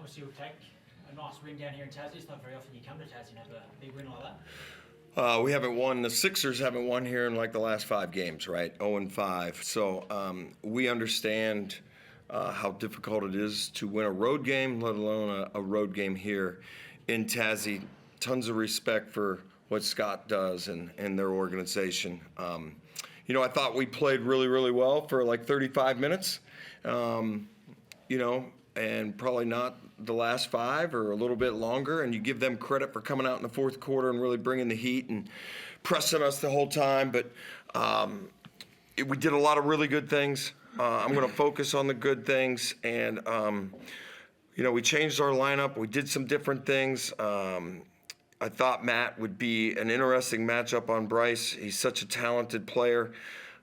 obviously we'll take a nice win down here in Tassie. It's not very often you come to Tassie and have a big win like that. We haven't won. The Sixers haven't won here in like the last 5 games, right? 0-5. So we understand how difficult it is to win a road game, let alone a road game here in Tassie. Tons of respect for what Scott does and their organization. I thought we played really, really well for like 35 minutes, and probably not the last 5 or a little bit longer. And you give them credit for coming out in the fourth quarter and really bringing the heat and pressing us the whole time. But we did a lot of really good things. I'm going to focus on the good things. And, we changed our lineup. We did some different things. I thought Matt would be an interesting matchup on Bryce. He's such a talented player.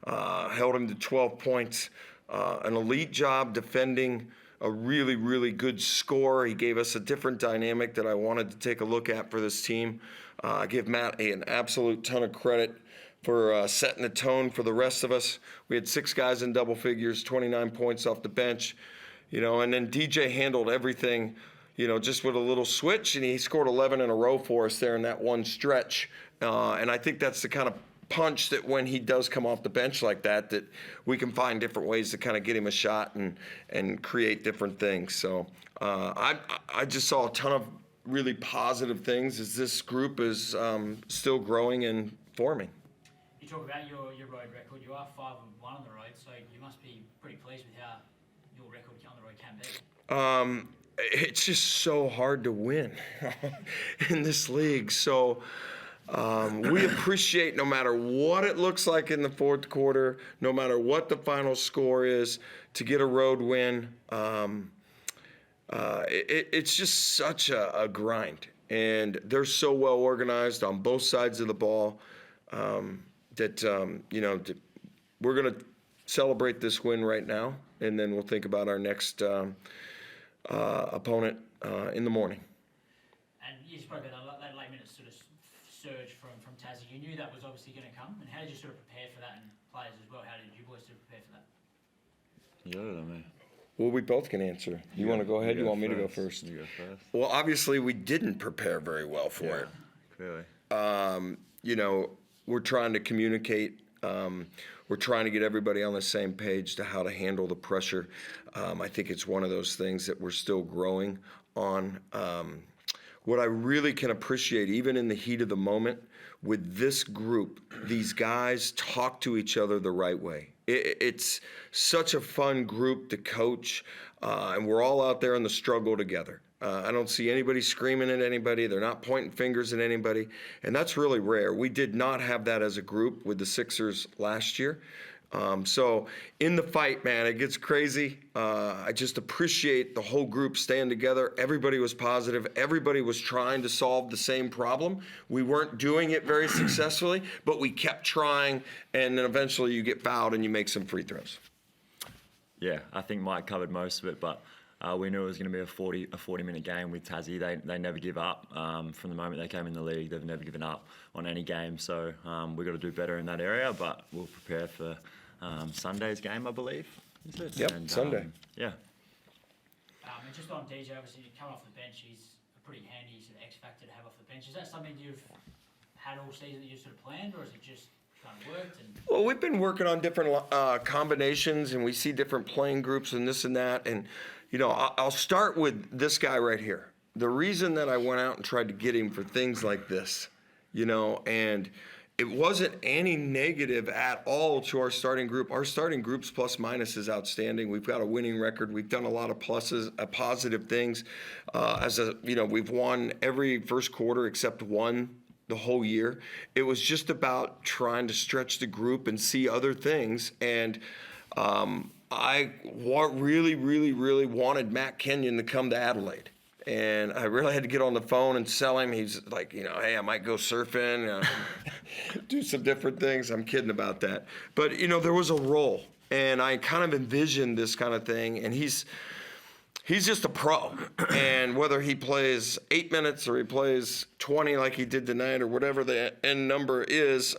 Held him to 12 points. An elite job defending a really, really good score. He gave us a different dynamic that I wanted to take a look at for this team. I give Matt an absolute ton of credit for setting the tone for the rest of us. We had 6 guys in double figures, 29 points off the bench, and then DJ handled everything, just with a little switch, and he scored 11 in a row for us there in that one stretch. And I think that's the kind of punch that when he does come off the bench like that we can find different ways to kind of get him a shot and create different things. So I just saw a ton of really positive things as this group is still growing and forming. You talk about your road record. You are 5-1 on the road, so you must be pretty pleased with how your record on the road can be. It's just so hard to win in this league. So we appreciate no matter what it looks like in the fourth quarter, no matter what the final score is, to get a road win. It's just such a grind. And they're so well organized on both sides of the ball that we're going to celebrate this win right now, and then we'll think about our next opponent in the morning. And you spoke about that late minute sort of surge from Tassie. You knew that was obviously going to come, and how did you sort of prepare for that, and players as well? How did you boys sort of prepare for that? Well, we both can answer. You want to go ahead? You want me to go first? You go first. Well, obviously, we didn't prepare very well for it. Clearly. We're trying to communicate. We're trying to get everybody on the same page to how to handle the pressure. I think it's one of those things that we're still growing on. What I really can appreciate, even in the heat of the moment, with this group, these guys talk to each other the right way. It's such a fun group to coach, and we're all out there in the struggle together. I don't see anybody screaming at anybody. They're not pointing fingers at anybody, and that's really rare. We did not have that as a group with the Sixers last year. So in the fight, man, it gets crazy. I just appreciate the whole group staying together. Everybody was positive. Everybody was trying to solve the same problem. We weren't doing it very successfully, but we kept trying, and then eventually you get fouled and you make some free throws. Yeah, I think Mike covered most of it, but we knew it was going to be a 40-minute game with Tassie. They never give up. From the moment they came in the league, they've never given up on any game. So we've got to do better in that area, but we'll prepare for Sunday's game, I believe. Is it? Yep, Sunday. Yeah. And just on DJ, obviously, coming off the bench, he's a pretty handy sort of X factor to have off the bench. Is that something you've had all season that you've sort of planned, or is it just kind of worked? Well, we've been working on different combinations, and we see different playing groups and this and that. And, I'll start with this guy right here. The reason that I went out and tried to get him for things like this, and it wasn't any negative at all to our starting group. Our starting group's plus minus is outstanding. We've got a winning record. We've done a lot of pluses, positive things. We've won every first quarter except one the whole year. It was just about trying to stretch the group and see other things. And I really, really, really wanted Matt Kenyon to come to Adelaide. And I really had to get on the phone and sell him. He's like, hey, I might go surfing, do some different things. I'm kidding about that. But, there was a role. And I kind of envisioned this kind of thing. And he's just a pro. And whether he plays 8 minutes or he plays 20 like he did tonight or whatever the end number is,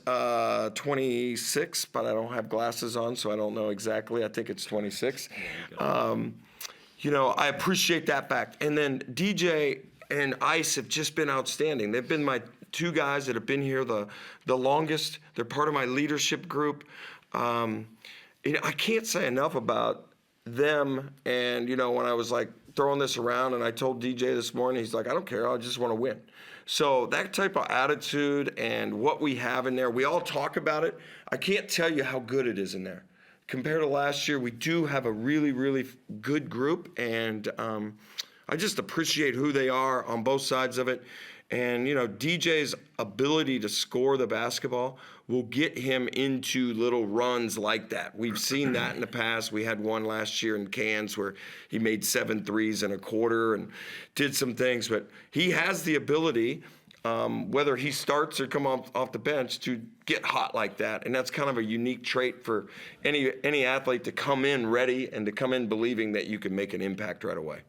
26, but I don't have glasses on, so I don't know exactly. I think it's 26. I appreciate that fact. And then DJ and Ice have just been outstanding. They've been my two guys that have been here the longest. They're part of my leadership group. I can't say enough about them. And, when I was like throwing this around and I told DJ this morning, he's like, I don't care. I just want to win. So that type of attitude and what we have in there, we all talk about it. I can't tell you how good it is in there. Compared to last year, we do have a really, really good group, and I just appreciate who they are on both sides of it. And, DJ's ability to score the basketball will get him into little runs like that. We've seen that in the past. We had one last year in Cairns where he made 7 threes in a quarter and did some things. But he has the ability, whether he starts or come off the bench, to get hot like that. And that's kind of a unique trait for any athlete to come in ready and to come in believing that you can make an impact right away.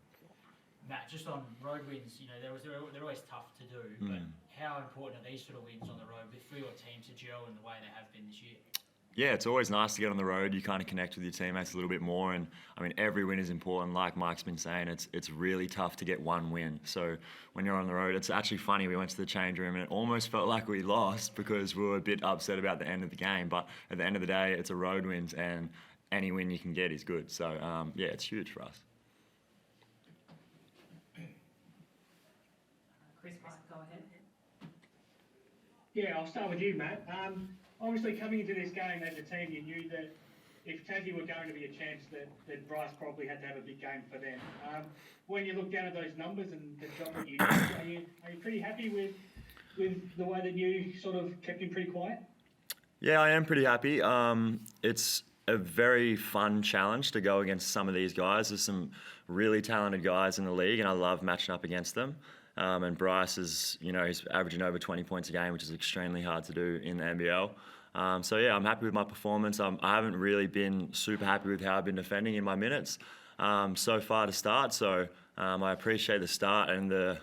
Matt, just on road wins, they're always tough to do, but how important are these sort of wins on the road for your team to gel in the way they have been this year? Yeah, it's always nice to get on the road. You kind of connect with your teammates a little bit more, and every win is important. Like Mike's been saying, it's really tough to get one win. So when you're on the road, it's actually funny. We went to the change room and it almost felt like we lost because we were a bit upset about the end of the game. But at the end of the day, it's a road win, and any win you can get is good. So yeah, it's huge for us. Chris, go ahead. Yeah, I'll start with you, Matt. Obviously, coming into this game as a team, you knew that if Tassie were going to be a chance, that Bryce probably had to have a big game for them. When you look down at those numbers and the job that you did, are you pretty happy with the way that you sort of kept him pretty quiet? Yeah, I am pretty happy. It's a very fun challenge to go against some of these guys. There's some really talented guys in the league, and I love matching up against them. And Bryce is, he's averaging over 20 points a game, which is extremely hard to do in the NBL. So yeah, I'm happy with my performance. I haven't really been super happy with how I've been defending in my minutes so far to start. So I appreciate the start and the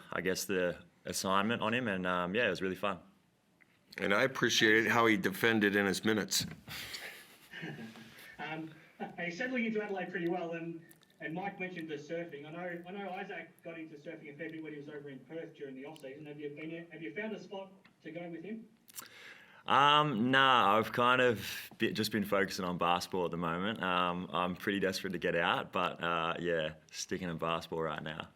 assignment on him. And yeah, it was really fun. And I appreciated how he defended in his minutes. He's settling into Adelaide pretty well, and Mike mentioned the surfing. I know Isaac got into surfing a fair bit when he was over in Perth during the off season. Have you found a spot to go with him? Nah, I've kind of just been focusing on basketball at the moment. I'm pretty desperate to get out, but yeah, sticking to basketball right now.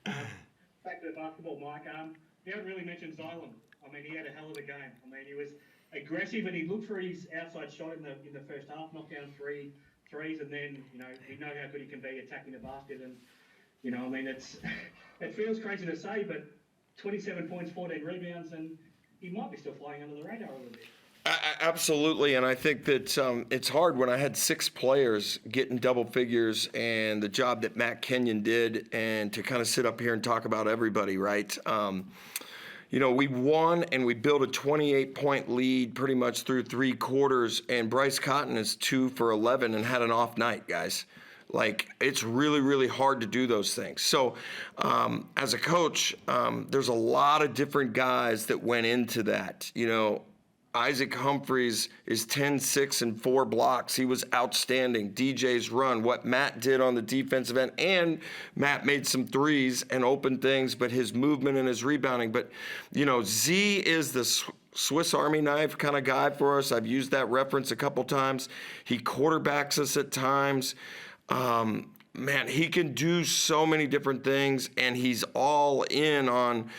Back to the basketball, Mike. You haven't really mentioned Xylan. He had a hell of a game. He was aggressive and he looked for his outside shot in the first half, knocked down 3 threes, and then we know how good he can be attacking the basket. And it feels crazy to say, but 27 points, 14 rebounds, and he might be still flying under the radar a little bit. Absolutely, and I think that it's hard when I had 6 players getting double figures, and the job that Matt Kenyon did, and to kind of sit up here and talk about everybody, right? We won and we built a 28-point lead pretty much through 3 quarters, and Bryce Cotton is 2 for 11 and had an off night, guys. It's really, really hard to do those things. So as a coach, there's a lot of different guys that went into that. Isaac Humphries is 10, 6, and 4 blocks. He was outstanding. DJ's run, what Matt did on the defensive end, and Matt made some threes and opened things, but his movement and his rebounding. But, Z is the Swiss Army knife kind of guy for us. I've used that reference a couple times. He quarterbacks us at times. Man, he can do so many different things, and he's all in on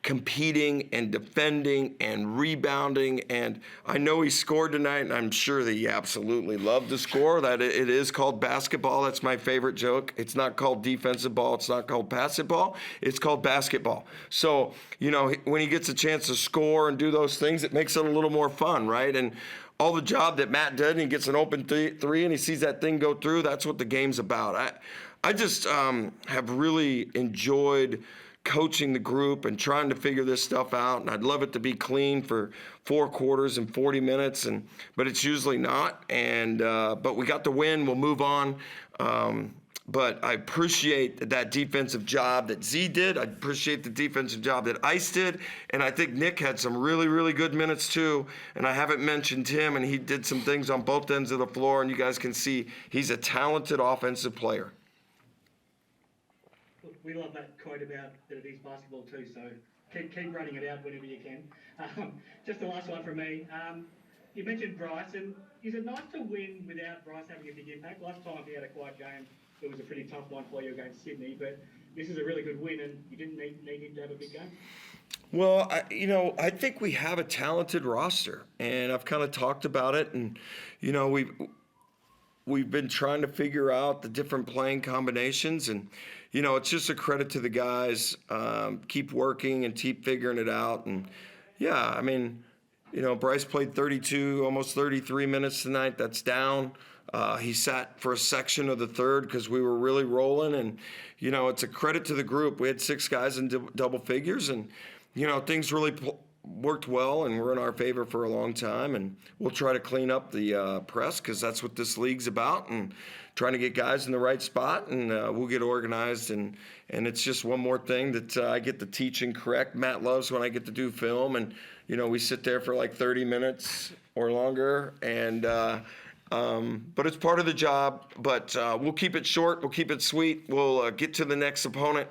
competing and defending and rebounding. And I know he scored tonight, and I'm sure that he absolutely loved to score. That it is called basketball. That's my favorite joke. It's not called defensive ball. It's not called passive ball. It's called basketball. So, when he gets a chance to score and do those things, it makes it a little more fun, right? And all the job that Matt did, and he gets an open three and he sees that thing go through, that's what the game's about. I just have really enjoyed coaching the group and trying to figure this stuff out, and I'd love it to be clean for 4 quarters and 40 minutes, but it's usually not. And but we got the win. We'll move on. But I appreciate that defensive job that Z did. I appreciate the defensive job that Ice did. And I think Nick had some really, really good minutes too. And I haven't mentioned him, and he did some things on both ends of the floor. And you guys can see he's a talented offensive player. We love that quote about that it is basketball too, so keep running it out whenever you can. Just the last one from me. You mentioned Bryce, and is it nice to win without Bryce having a big impact? Last time he had a quiet game, it was a pretty tough one for you against Sydney, but this is a really good win, and you didn't need him to have a big game? Well, I think we have a talented roster, and I've kind of talked about it, and, we've been trying to figure out the different playing combinations, and, it's just a credit to the guys. Keep working and keep figuring it out, and, yeah, Bryce played 32, almost 33 minutes tonight. That's down. He sat for a section of the third because we were really rolling. And, it's a credit to the group. We had 6 guys in double figures. And, things really worked well and were in our favor for a long time. And we'll try to clean up the press because that's what this league's about. And trying to get guys in the right spot. And we'll get organized. And it's just one more thing that I get to teach and correct. Matt loves when I get to do film. And, we sit there for like 30 minutes or longer, and but it's part of the job. But we'll keep it short. We'll keep it sweet. We'll get to the next opponent.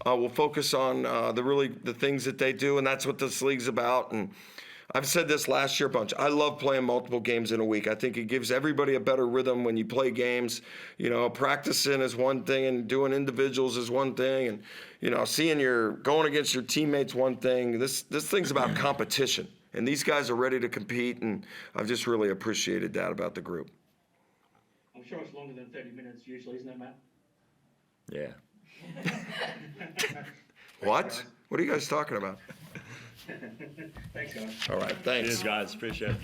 We'll focus on the things that they do, and that's what this league's about. And I've said this last year a bunch. I love playing multiple games in a week. I think it gives everybody a better rhythm when you play games. Practicing is one thing, and doing individuals is one thing, and seeing going against your teammates one thing. This thing's about competition, and these guys are ready to compete, and I've just really appreciated that about the group. I'm sure it's longer than 30 minutes usually, isn't it, Matt? Yeah. What? What are you guys talking about? Thanks, guys. All right, thanks. Cheers, guys. Appreciate it.